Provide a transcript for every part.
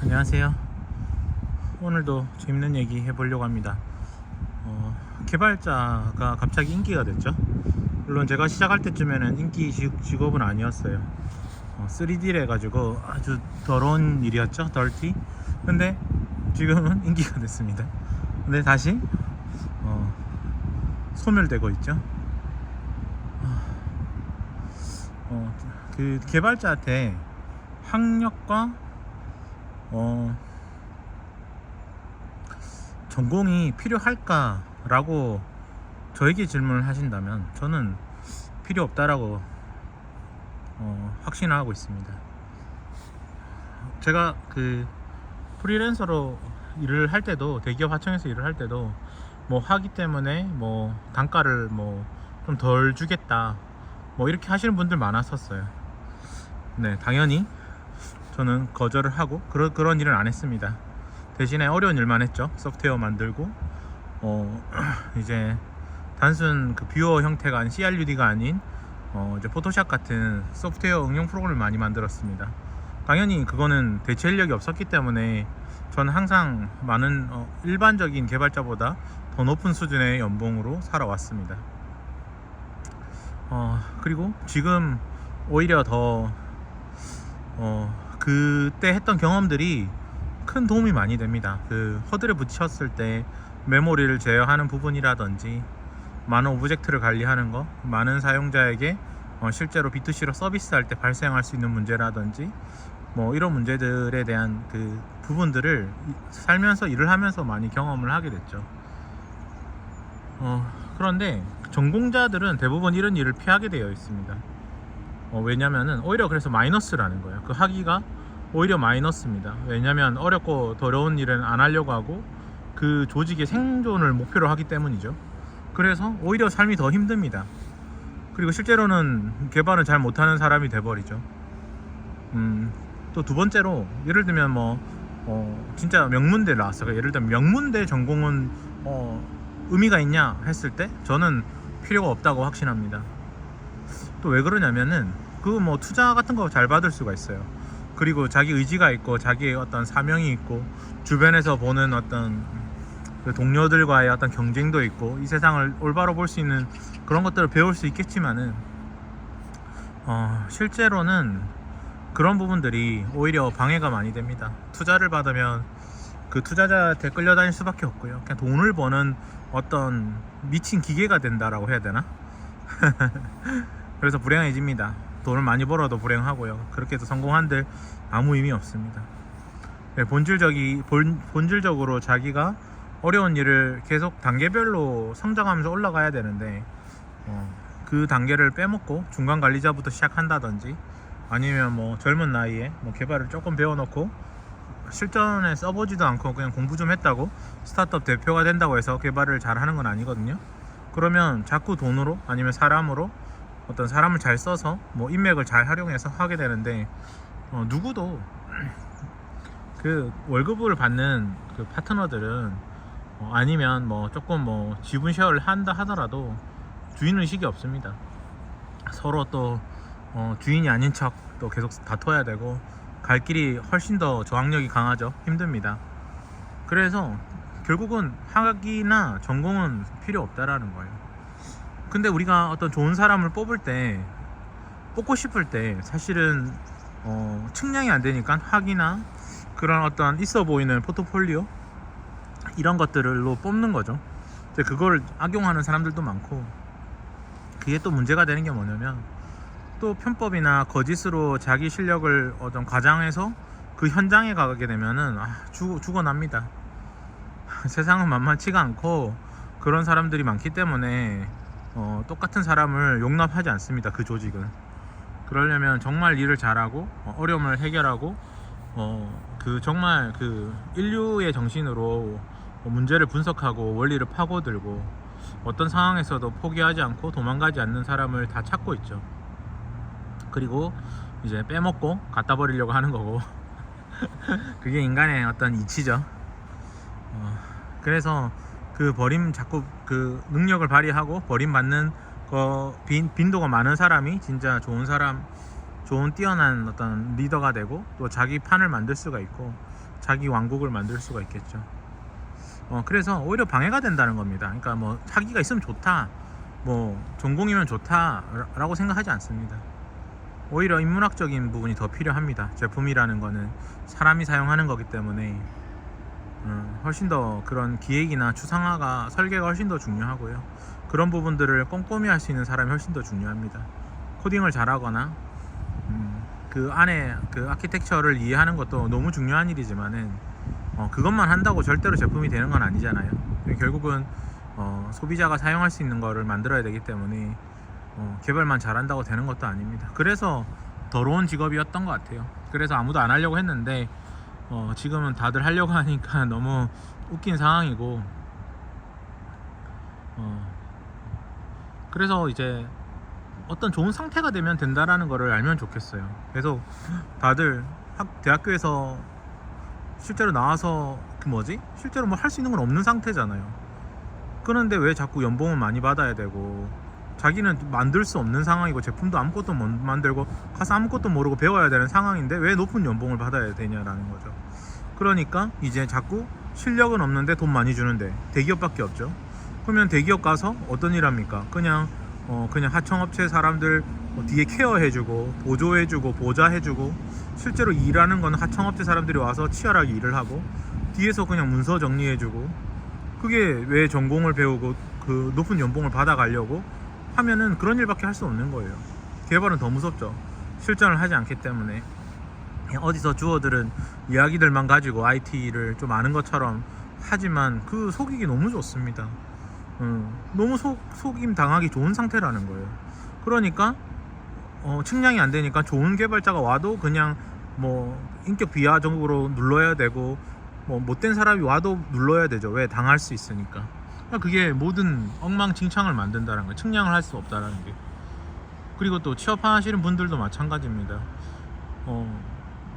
안녕하세요. 오늘도 재밌는 얘기 해보려고 합니다. 개발자가 갑자기 인기가 됐죠. 물론 제가 시작할 때쯤에는 인기 직업은 아니었어요. 3D를 해가지고 아주 더러운 일이었죠. 덜티. 근데 지금은 인기가 됐습니다. 근데 다시 소멸되고 있죠. 그 개발자한테 학력과 전공이 필요할까라고 저에게 질문을 하신다면 저는 필요 없다라고 확신을 하고 있습니다. 제가 그 프리랜서로 일을 할 때도, 대기업 하청에서 일을 할 때도 뭐 하기 때문에 뭐 단가를 뭐 좀 덜 주겠다 뭐 이렇게 하시는 분들 많았었어요. 네, 당연히 저는 거절을 하고 그런 일은 안 했습니다. 대신에 어려운 일만 했죠. 소프트웨어 만들고 이제 단순 그 뷰어 형태가 아닌 CRUD가 아닌 이제 포토샵 같은 소프트웨어 응용 프로그램을 많이 만들었습니다. 당연히 그거는 대체 인력이 없었기 때문에 저는 항상 많은 일반적인 개발자보다 더 높은 수준의 연봉으로 살아왔습니다. 그리고 지금 오히려 더 그때 했던 경험들이 큰 도움이 많이 됩니다. 그 허들에 붙였을 때 메모리를 제어하는 부분이라든지 많은 오브젝트를 관리하는 거, 많은 사용자에게 실제로 B2C로 서비스할 때 발생할 수 있는 문제라든지 뭐 이런 문제들에 대한 그 부분들을 살면서 일을 하면서 많이 경험을 하게 됐죠. 그런데 전공자들은 대부분 이런 일을 피하게 되어 있습니다. 왜냐면은 오히려 그래서 마이너스라는 거예요. 그 하기가 오히려 마이너스입니다. 왜냐면 어렵고 더러운 일은 안 하려고 하고 그 조직의 생존을 목표로 하기 때문이죠. 그래서 오히려 삶이 더 힘듭니다. 그리고 실제로는 개발을 잘 못하는 사람이 돼버리죠. 또 두 번째로 예를 들면 뭐 진짜 명문대 나왔어요. 예를 들면 명문대 전공은 의미가 있냐 했을 때 저는 필요가 없다고 확신합니다. 또 왜 그러냐면은 그 뭐 투자 같은 거 잘 받을 수가 있어요. 그리고 자기 의지가 있고 자기의 어떤 사명이 있고 주변에서 보는 어떤 그 동료들과의 어떤 경쟁도 있고 이 세상을 올바로 볼 수 있는 그런 것들을 배울 수 있겠지만은 실제로는 그런 부분들이 오히려 방해가 많이 됩니다. 투자를 받으면 그 투자자한테 끌려다닐 수밖에 없고요. 그냥 돈을 버는 어떤 미친 기계가 된다라고 해야 되나? 그래서 불행해집니다. 돈을 많이 벌어도 불행하고요. 그렇게 해서 성공한들 아무 의미 없습니다. 네, 본질적으로 자기가 어려운 일을 계속 단계별로 성장하면서 올라가야 되는데 그 단계를 빼먹고 중간 관리자부터 시작한다든지 아니면 뭐 젊은 나이에 뭐 개발을 조금 배워놓고 실전에 써보지도 않고 그냥 공부 좀 했다고 스타트업 대표가 된다고 해서 개발을 잘 하는 건 아니거든요. 그러면 자꾸 돈으로 아니면 사람으로 어떤 사람을 잘 써서 뭐 인맥을 잘 활용해서 하게 되는데 누구도 그 월급을 받는 그 파트너들은 아니면 뭐 조금 뭐 지분 쉐어를 한다 하더라도 주인의식이 없습니다. 서로 또 주인이 아닌 척 또 계속 다퉈야 되고 갈 길이 훨씬 더 저항력이 강하죠. 힘듭니다. 그래서 결국은 학위나 전공은 필요 없다라는 거예요. 근데 우리가 어떤 좋은 사람을 뽑고 싶을 때 사실은 측량이 안 되니까 학위나 그런 어떤 있어 보이는 포트폴리오 이런 것들로 뽑는 거죠. 그걸 악용하는 사람들도 많고 그게 또 문제가 되는 게 뭐냐면 또 편법이나 거짓으로 자기 실력을 어떤 과장해서 그 현장에 가게 되면은 죽어납니다. 세상은 만만치가 않고 그런 사람들이 많기 때문에 똑같은 사람을 용납하지 않습니다. 그 조직은. 그러려면 정말 일을 잘하고 어려움을 해결하고 그 정말 그 인류의 정신으로 문제를 분석하고 원리를 파고들고 어떤 상황에서도 포기하지 않고 도망가지 않는 사람을 다 찾고 있죠. 그리고 이제 빼먹고 갖다 버리려고 하는 거고 그게 인간의 어떤 이치죠. 그래서 그 자꾸 그 능력을 발휘하고 버림받는 빈도가 많은 사람이 진짜 좋은 좋은 뛰어난 어떤 리더가 되고 또 자기 판을 만들 수가 있고 자기 왕국을 만들 수가 있겠죠. 그래서 오히려 방해가 된다는 겁니다. 그러니까 뭐 학위가 있으면 좋다, 뭐 전공이면 좋다라고 생각하지 않습니다. 오히려 인문학적인 부분이 더 필요합니다. 제품이라는 거는 사람이 사용하는 거기 때문에 훨씬 더 그런 기획이나 추상화가 설계가 훨씬 더 중요하고요. 그런 부분들을 꼼꼼히 할 수 있는 사람이 훨씬 더 중요합니다. 코딩을 잘하거나 그 안에 그 아키텍처를 이해하는 것도 너무 중요한 일이지만은 그것만 한다고 절대로 제품이 되는 건 아니잖아요. 결국은 소비자가 사용할 수 있는 거를 만들어야 되기 때문에 개발만 잘한다고 되는 것도 아닙니다. 그래서 더러운 직업이었던 것 같아요. 그래서 아무도 안 하려고 했는데 지금은 다들 하려고 하니까 너무 웃긴 상황이고, 그래서 이제 어떤 좋은 상태가 되면 된다라는 거를 알면 좋겠어요. 그래서 다들 대학교에서 실제로 나와서 실제로 뭐 할 수 있는 건 없는 상태잖아요. 그런데 왜 자꾸 연봉은 많이 받아야 되고, 자기는 만들 수 없는 상황이고 제품도 아무것도 못 만들고 가서 아무것도 모르고 배워야 되는 상황인데 왜 높은 연봉을 받아야 되냐라는 거죠. 그러니까 이제 자꾸 실력은 없는데 돈 많이 주는데 대기업밖에 없죠. 그러면 대기업 가서 어떤 일 합니까? 그냥 하청업체 사람들 뒤에 케어해주고 보조해주고 보좌해주고, 실제로 일하는 건 하청업체 사람들이 와서 치열하게 일을 하고 뒤에서 그냥 문서 정리해주고, 그게 왜 전공을 배우고 그 높은 연봉을 받아가려고 하면은 그런 일밖에 할 수 없는 거예요. 개발은 더 무섭죠. 실전을 하지 않기 때문에. 어디서 주어들은 이야기들만 가지고 IT를 좀 아는 것처럼 하지만 그 속이기 너무 좋습니다. 너무 속임 당하기 좋은 상태라는 거예요. 그러니까 측량이 안 되니까 좋은 개발자가 와도 그냥 뭐 인격 비하적으로 눌러야 되고, 뭐 못된 사람이 와도 눌러야 되죠. 왜? 당할 수 있으니까. 그게 모든 엉망진창을 만든다는 거예요. 측량을 할 수 없다라는 게. 그리고 또 취업하시는 분들도 마찬가지입니다.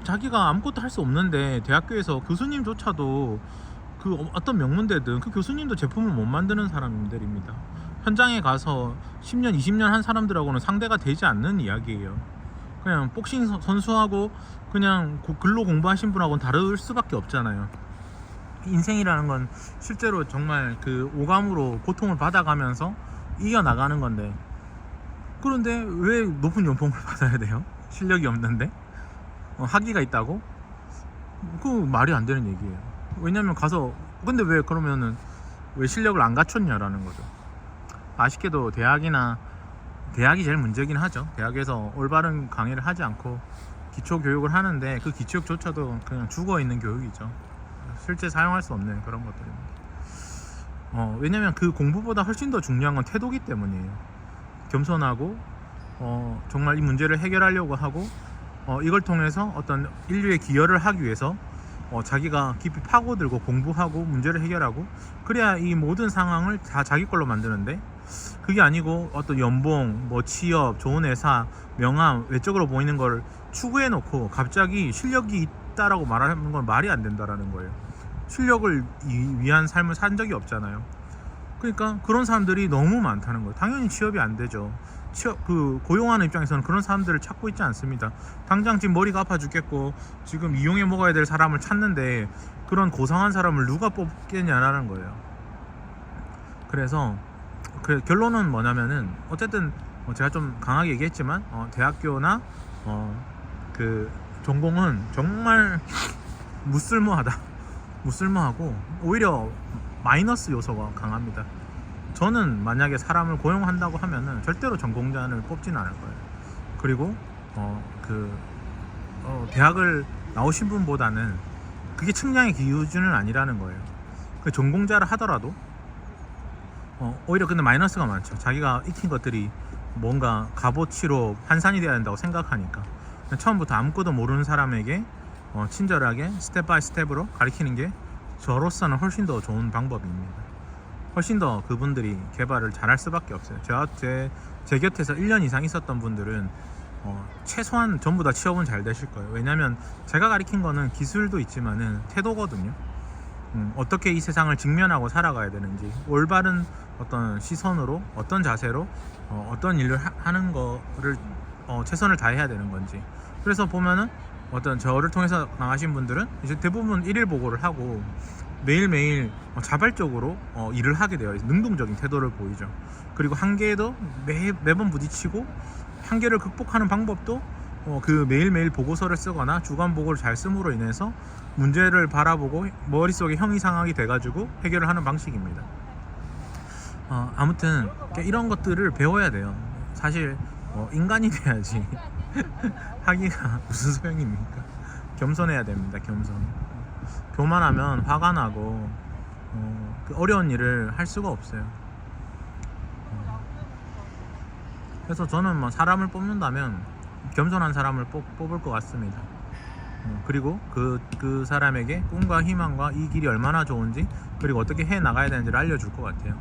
자기가 아무것도 할 수 없는데 대학교에서 교수님조차도 그 어떤 명문대든 그 교수님도 제품을 못 만드는 사람들입니다. 현장에 가서 10년, 20년 한 사람들하고는 상대가 되지 않는 이야기예요. 그냥 복싱 선수하고 그냥 글로 공부하신 분하고는 다를 수밖에 없잖아요. 인생이라는 건 실제로 정말 그 오감으로 고통을 받아가면서 이겨나가는 건데, 그런데 왜 높은 연봉을 받아야 돼요? 실력이 없는데? 학위가 있다고? 그 말이 안 되는 얘기예요. 왜냐면 가서, 근데 왜 그러면은 왜 실력을 안 갖췄냐라는 거죠. 아쉽게도 대학이 제일 문제긴 하죠. 대학에서 올바른 강의를 하지 않고 기초 교육을 하는데 그 기초조차도 그냥 죽어있는 교육이죠. 실제 사용할 수 없는 그런 것들입니다. 왜냐면 그 공부보다 훨씬 더 중요한 건 태도기 때문이에요. 겸손하고 정말 이 문제를 해결하려고 하고 이걸 통해서 어떤 인류에 기여를 하기 위해서 자기가 깊이 파고들고 공부하고 문제를 해결하고, 그래야 이 모든 상황을 다 자기 걸로 만드는데, 그게 아니고 어떤 연봉, 뭐 취업, 좋은 회사, 명함, 외적으로 보이는 걸 추구해 놓고 갑자기 실력이 있다라고 말하는 건 말이 안 된다라는 거예요. 실력을 위한 삶을 산 적이 없잖아요. 그러니까 그런 사람들이 너무 많다는 거예요. 당연히 취업이 안 되죠. 고용하는 입장에서는 그런 사람들을 찾고 있지 않습니다. 당장 지금 머리가 아파 죽겠고 지금 이용해 먹어야 될 사람을 찾는데 그런 고상한 사람을 누가 뽑겠냐라는 거예요. 그래서 결론은 뭐냐면은, 어쨌든 제가 좀 강하게 얘기했지만 대학교나 그 전공은 정말 무쓸모하고 오히려 마이너스 요소가 강합니다. 저는 만약에 사람을 고용한다고 하면은 절대로 전공자를 뽑지는 않을 거예요. 그리고 대학을 나오신 분보다는 그게 측량의 기준은 아니라는 거예요. 그 전공자를 하더라도 오히려 근데 마이너스가 많죠. 자기가 익힌 것들이 뭔가 값어치로 환산이 돼야 된다고 생각하니까 처음부터 아무것도 모르는 사람에게 친절하게 스텝 바이 스텝으로 가르치는 게 저로서는 훨씬 더 좋은 방법입니다. 훨씬 더 그분들이 개발을 잘할 수밖에 없어요. 제 곁에서 1년 이상 있었던 분들은 최소한 전부 다 취업은 잘 되실 거예요. 왜냐면 제가 가르친 거는 기술도 있지만은 태도거든요. 어떻게 이 세상을 직면하고 살아가야 되는지, 올바른 어떤 시선으로, 어떤 자세로 어떤 일을 하는 거를 최선을 다해야 되는 건지. 그래서 보면은 어떤 저를 통해서 나가신 분들은 이제 대부분 일일 보고를 하고 매일매일 자발적으로 일을 하게 되어 있어요. 능동적인 태도를 보이죠. 그리고 한계에도 매번 부딪히고 한계를 극복하는 방법도 그 매일매일 보고서를 쓰거나 주간 보고를 잘 씀으로 인해서 문제를 바라보고 머릿속에 형이상학이 돼가지고 해결을 하는 방식입니다. 아무튼 이런 것들을 배워야 돼요. 사실 인간이 돼야지 하기가 무슨 소용입니까? 겸손해야 됩니다. 겸손. 교만하면 화가 나고 그 어려운 일을 할 수가 없어요. 그래서 저는 뭐 사람을 뽑는다면 겸손한 사람을 뽑을 것 같습니다. 그리고 그 사람에게 꿈과 희망과 이 길이 얼마나 좋은지, 그리고 어떻게 해 나가야 되는지를 알려줄 것 같아요.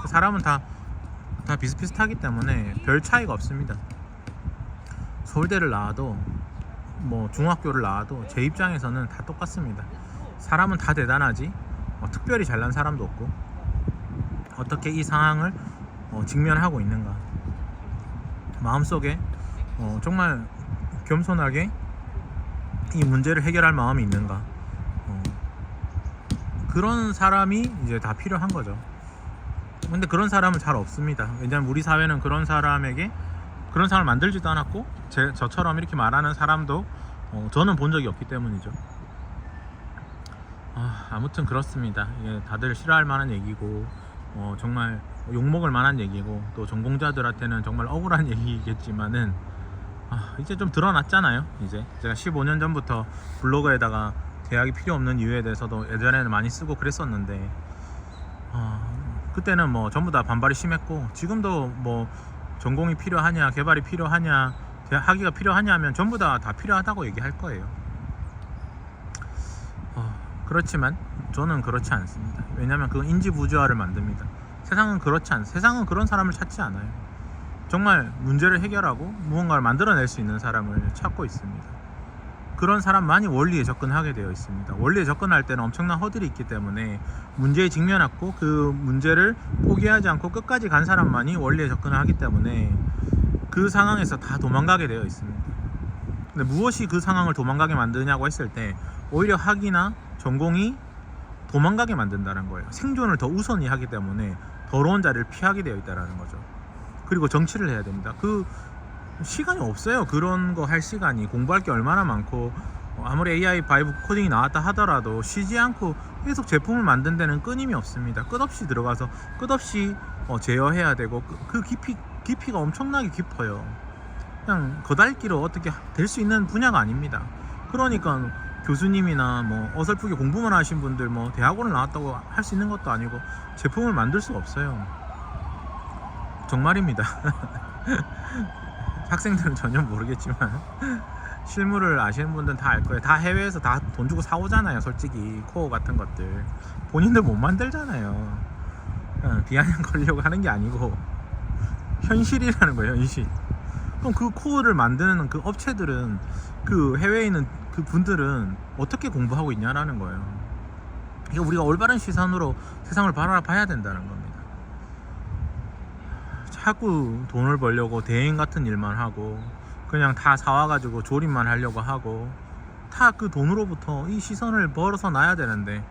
사람은 다 비슷비슷하기 때문에 별 차이가 없습니다. 서울대를 나와도 뭐 중학교를 나와도 제 입장에서는 다 똑같습니다. 사람은 다 대단하지 특별히 잘난 사람도 없고, 어떻게 이 상황을 직면하고 있는가, 마음속에 정말 겸손하게 이 문제를 해결할 마음이 있는가, 그런 사람이 이제 다 필요한 거죠. 근데 그런 사람은 잘 없습니다. 왜냐면 우리 사회는 그런 사람을 만들지도 않았고, 저처럼 이렇게 말하는 사람도 저는 본 적이 없기 때문이죠. 아무튼 그렇습니다. 예, 다들 싫어할 만한 얘기고 정말 욕먹을 만한 얘기고, 또 전공자들한테는 정말 억울한 얘기겠지만은 이제 좀 드러났잖아요. 이제 제가 15년 전부터 블로그에다가 대학이 필요 없는 이유에 대해서도 예전에는 많이 쓰고 그랬었는데, 그때는 뭐 전부 다 반발이 심했고, 지금도 뭐 전공이 필요하냐, 개발이 필요하냐, 학위가 필요하냐 하면 전부 다 필요하다고 얘기할 거예요. 그렇지만 저는 그렇지 않습니다. 왜냐하면 그건 인지부조화를 만듭니다. 세상은 세상은 그런 사람을 찾지 않아요. 정말 문제를 해결하고 무언가를 만들어낼 수 있는 사람을 찾고 있습니다. 그런 사람만이 원리에 접근하게 되어 있습니다. 원리에 접근할 때는 엄청난 허들이 있기 때문에 문제에 직면했고 그 문제를 포기하지 않고 끝까지 간 사람만이 원리에 접근을 하기 때문에 그 상황에서 다 도망가게 되어 있습니다. 근데 무엇이 그 상황을 도망가게 만드냐고 했을 때 오히려 학위나 전공이 도망가게 만든다는 거예요. 생존을 더 우선히 하기 때문에 더러운 자리를 피하게 되어 있다는 거죠. 그리고 정치를 해야 됩니다. 그 시간이 없어요. 그런 거 할 시간이. 공부할 게 얼마나 많고, 아무리 AI 바이브 코딩이 나왔다 하더라도 쉬지 않고 계속 제품을 만든 데는 끊임이 없습니다. 끝없이 들어가서 끝없이 제어해야 되고, 그 깊이가 엄청나게 깊어요. 그냥 거달기로 어떻게 될 수 있는 분야가 아닙니다. 그러니까 교수님이나 뭐 어설프게 공부만 하신 분들 뭐 대학원을 나왔다고 할 수 있는 것도 아니고 제품을 만들 수가 없어요. 정말입니다. 학생들은 전혀 모르겠지만 실무를 아시는 분들은 다 알 거예요. 다 해외에서 다 돈 주고 사오잖아요. 솔직히 코어 같은 것들 본인들 못 만들잖아요. 비아냥 걸려고 하는 게 아니고 현실이라는 거예요. 현실. 그럼 그 코어를 만드는 그 업체들은, 그 해외에 있는 그 분들은 어떻게 공부하고 있냐라는 거예요. 이거 우리가 올바른 시선으로 세상을 바라봐야 된다는 겁니다. 자꾸 돈을 벌려고 대행 같은 일만 하고, 그냥 다 사와가지고 조립만 하려고 하고, 다 그 돈으로부터 이 시선을 벌어서 놔야 되는데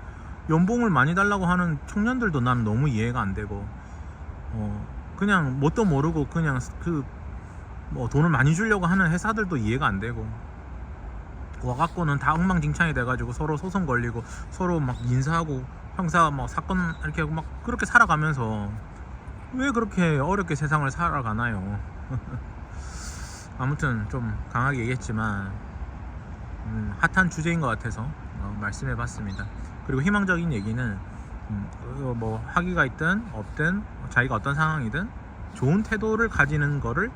연봉을 많이 달라고 하는 청년들도 나는 너무 이해가 안 되고, 그냥 뭣도 모르고 그냥 뭐 돈을 많이 주려고 하는 회사들도 이해가 안 되고, 와갖고는 다 엉망진창이 돼가지고 서로 소송 걸리고 서로 막 인사하고 형사 막 사건 이렇게 막 그렇게 살아가면서 왜 그렇게 어렵게 세상을 살아가나요? 아무튼 좀 강하게 얘기했지만 핫한 주제인 것 같아서 말씀해봤습니다. 그리고 희망적인 얘기는 뭐 학위가 있든 없든 자기가 어떤 상황이든 좋은 태도를 가지는 거를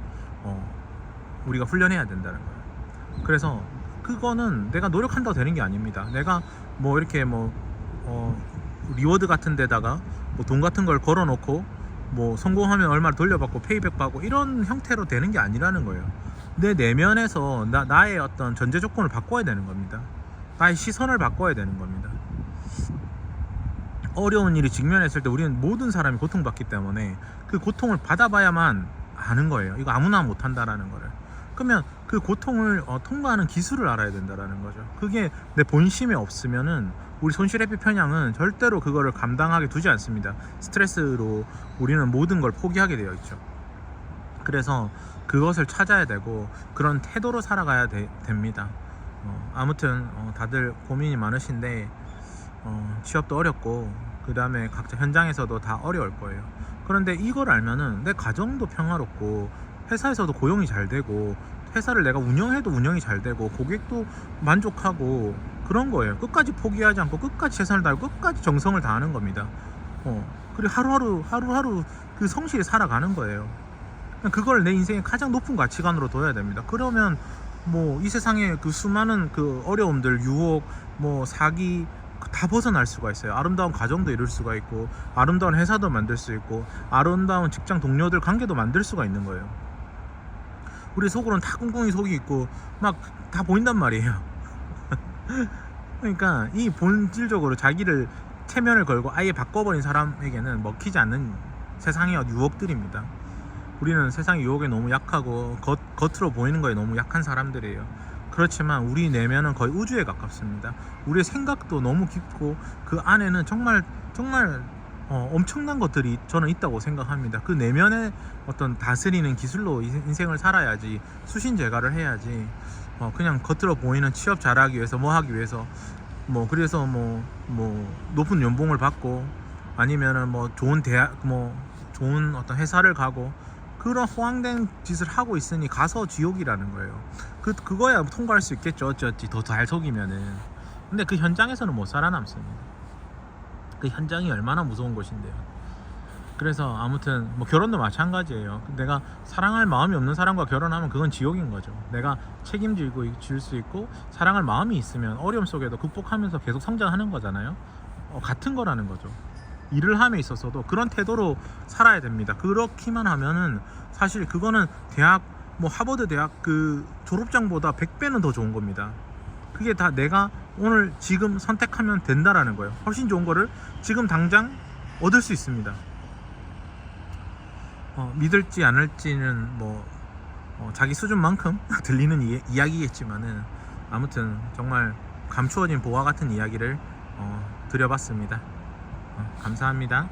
우리가 훈련해야 된다는 거예요. 그래서 그거는 내가 노력한다고 되는 게 아닙니다. 내가 뭐 이렇게 뭐 리워드 같은 데다가 뭐 돈 같은 걸 걸어놓고 뭐 성공하면 얼마를 돌려받고 페이백 받고 이런 형태로 되는 게 아니라는 거예요. 내 내면에서 나의 어떤 전제 조건을 바꿔야 되는 겁니다. 나의 시선을 바꿔야 되는 겁니다. 어려운 일이 직면했을 때 우리는 모든 사람이 고통받기 때문에 그 고통을 받아봐야만 아는 거예요. 이거 아무나 못한다라는 거를. 그러면 그 고통을 통과하는 기술을 알아야 된다라는 거죠. 그게 내 본심에 없으면은 우리 손실회피 편향은 절대로 그거를 감당하게 두지 않습니다. 스트레스로 우리는 모든 걸 포기하게 되어 있죠. 그래서 그것을 찾아야 되고 그런 태도로 살아가야 됩니다. 아무튼 다들 고민이 많으신데 취업도 어렵고 그 다음에 각자 현장에서도 다 어려울 거예요. 그런데 이걸 알면은 내 가정도 평화롭고 회사에서도 고용이 잘 되고 회사를 내가 운영해도 운영이 잘 되고 고객도 만족하고 그런 거예요. 끝까지 포기하지 않고 끝까지 최선을 다하고 끝까지 정성을 다하는 겁니다. 그리고 하루하루 그 성실히 살아가는 거예요. 그걸 내 인생의 가장 높은 가치관으로 둬야 됩니다. 그러면 뭐 이 세상에 그 수많은 그 어려움들, 유혹, 뭐 사기 다 벗어날 수가 있어요. 아름다운 가정도 이룰 수가 있고 아름다운 회사도 만들 수 있고 아름다운 직장 동료들 관계도 만들 수가 있는 거예요. 우리 속으로는 다 꿍꿍이 속이 있고 막 다 보인단 말이에요. 그러니까 이 본질적으로 자기를 체면을 걸고 아예 바꿔버린 사람에게는 먹히지 않는 세상의 유혹들입니다. 우리는 세상의 유혹에 너무 약하고 겉으로 보이는 거에 너무 약한 사람들이에요. 그렇지만 우리 내면은 거의 우주에 가깝습니다. 우리의 생각도 너무 깊고 그 안에는 정말 엄청난 것들이 저는 있다고 생각합니다. 그 내면의 어떤 다스리는 기술로 인생을 살아야지, 수신제가를 해야지 그냥 겉으로 보이는 취업 잘하기 위해서 뭐 하기 위해서 그래서 높은 연봉을 받고 아니면은 좋은 대학 좋은 어떤 회사를 가고 그런 허황된 짓을 하고 있으니 가서 지옥이라는 거예요. 그거야 통과할 수 있겠죠. 어찌 더 잘 속이면은. 근데 그 현장에서는 못 살아남습니다. 그 현장이 얼마나 무서운 곳인데요. 그래서 아무튼 결혼도 마찬가지예요. 내가 사랑할 마음이 없는 사람과 결혼하면 그건 지옥인 거죠. 내가 책임지고 질 수 있고 사랑할 마음이 있으면 어려움 속에도 극복하면서 계속 성장하는 거잖아요. 같은 거라는 거죠. 일을 함에 있어서도 그런 태도로 살아야 됩니다. 그렇기만 하면은 사실 그거는 대학 하버드 대학 그 졸업장보다 100배는 더 좋은 겁니다. 그게 다 내가 오늘 지금 선택하면 된다라는 거예요. 훨씬 좋은 거를 지금 당장 얻을 수 있습니다. 믿을지 않을지는 자기 수준만큼 들리는 이야기겠지만은 아무튼 정말 감추어진 보화 같은 이야기를 드려봤습니다. 감사합니다.